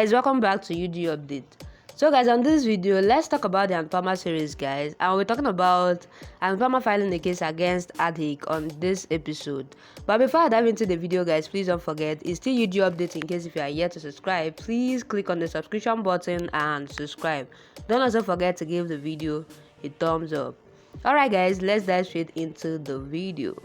guys, welcome back to UG Update. So guys, on this video, let's talk about the Anupama series, guys, and we're talking about Anupama filing a case against Adhik on this episode. But before I dive into the video, guys, please don't forget, it's still UG Update. In case if you are yet to subscribe, please click on the subscription button and subscribe. Don't also forget to give the video a thumbs up. Alright guys, let's dive straight into the video.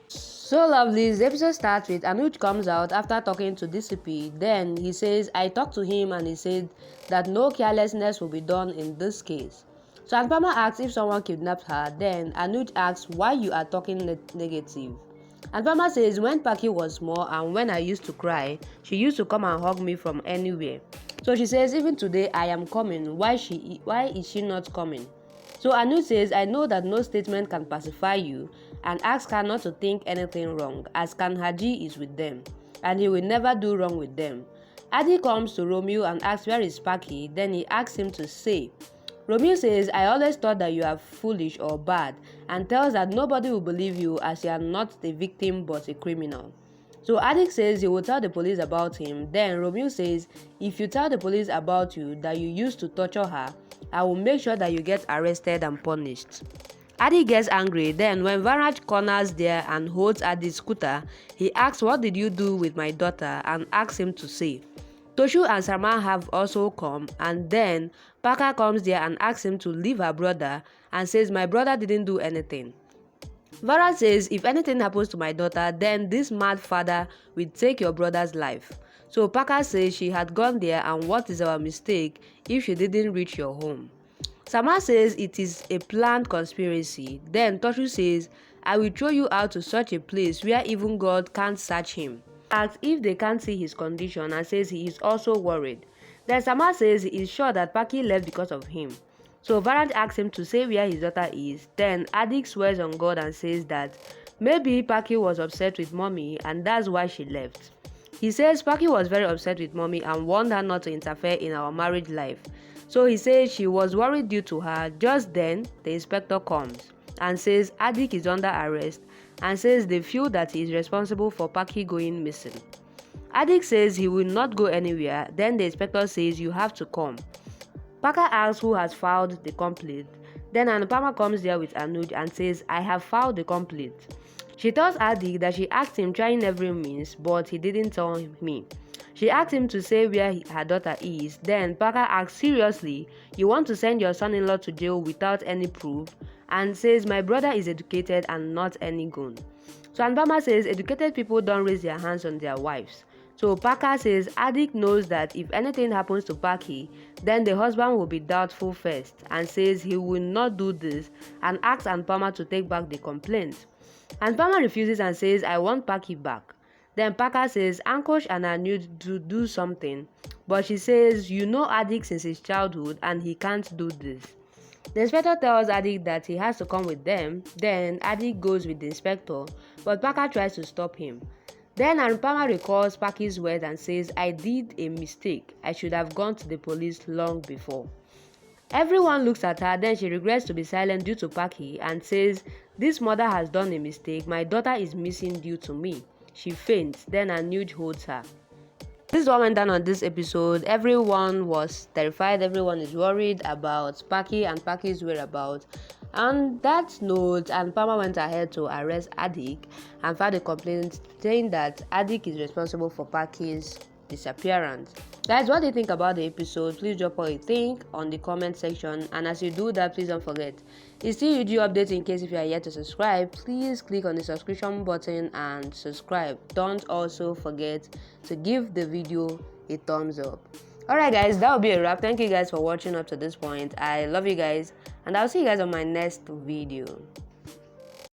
So lovely, the episode starts with Anuj comes out after talking to DCP. Then he says, I talked to him and he said that no carelessness will be done in this case. So Anupama asks if someone kidnapped her. Then Anuj asks why you are talking negative. Anupama says when Pakhi was small and when I used to cry, she used to come and hug me from anywhere. So she says even today I am coming. Why is she not coming? So Anuj says, I know that no statement can pacify you, and asks her not to think anything wrong, as Kanhaji is with them, and he will never do wrong with them. Adhik comes to Romeo and asks where is Pakhi, then he asks him to say. Romeo says, I always thought that you are foolish or bad, and tells that nobody will believe you as you are not the victim but a criminal. So Adhik says he will tell the police about him. Then Romeo says, if you tell the police about you that you used to torture her, I will make sure that you get arrested and punished. Adhik gets angry. Then when Varaj corners there and holds Adhik's scooter, he asks what did you do with my daughter and asks him to say. Toshu and Sarma have also come, and then Pakhi comes there and asks him to leave her brother and says my brother didn't do anything. Varaj says if anything happens to my daughter, then this mad father will take your brother's life. So Pakhi says she had gone there and what is our mistake if she didn't reach your home. Sama says it is a planned conspiracy. Then Toshu says, I will throw you out to such a place where even God can't search him. Asks if they can't see his condition and says he is also worried. Then Sama says he is sure that Pakhi left because of him. So Varaj asks him to say where his daughter is. Then Adhik swears on God and says that maybe Pakhi was upset with mommy and that's why she left. He says Pakhi was very upset with mommy and warned her not to interfere in our marriage life. So he says she was worried due to her. Just then, the inspector comes and says Adhik is under arrest and says they feel that he is responsible for Pakhi going missing. Adhik says he will not go anywhere. Then the inspector says you have to come. Pakhi asks who has filed the complaint. Then Anupama comes there with Anuj and says I have filed the complaint. She tells Adhik that she asked him trying every means, but he didn't tell me. She asked him to say where her daughter is. Then Pakhi asks, seriously, you want to send your son-in-law to jail without any proof? And says, my brother is educated and not any gun. So Anupama says, educated people don't raise their hands on their wives. So Pakhi says, Adhik knows that if anything happens to Pakhi, then the husband will be doubtful first and says he will not do this and asks Anupama to take back the complaint. Anupama refuses and says, I want Pakhi back. Then Pakhi says Ankush and Anuj do something, but she says you know Adhik since his childhood and he can't do this. The inspector tells Adhik that he has to come with them. Then Adhik goes with the inspector, but Pakhi tries to stop him. Then Anupama recalls Pakhi's words and says I did a mistake. I should have gone to the police long before. Everyone looks at her, then she regrets to be silent due to Pakhi and says this mother has done a mistake. My daughter is missing due to me. She faints, then Anuj holds her. This is what went down on this episode. Everyone was terrified, everyone is worried about Pakhi and Pakhi's whereabouts. On that note, Anupama went ahead to arrest Adhik and filed a complaint saying that Adhik is responsible for Pakhi's disappearance. Guys, what do you think about the episode? Please drop what you think on the comment section, and as you do that, please don't forget it's still UG Update. In case if you are yet to subscribe, please click on the subscription button and subscribe. Don't also forget to give the video a thumbs up. Alright guys, that will be a wrap. Thank you guys for watching up to this point. I love you guys and I'll see you guys on my next video.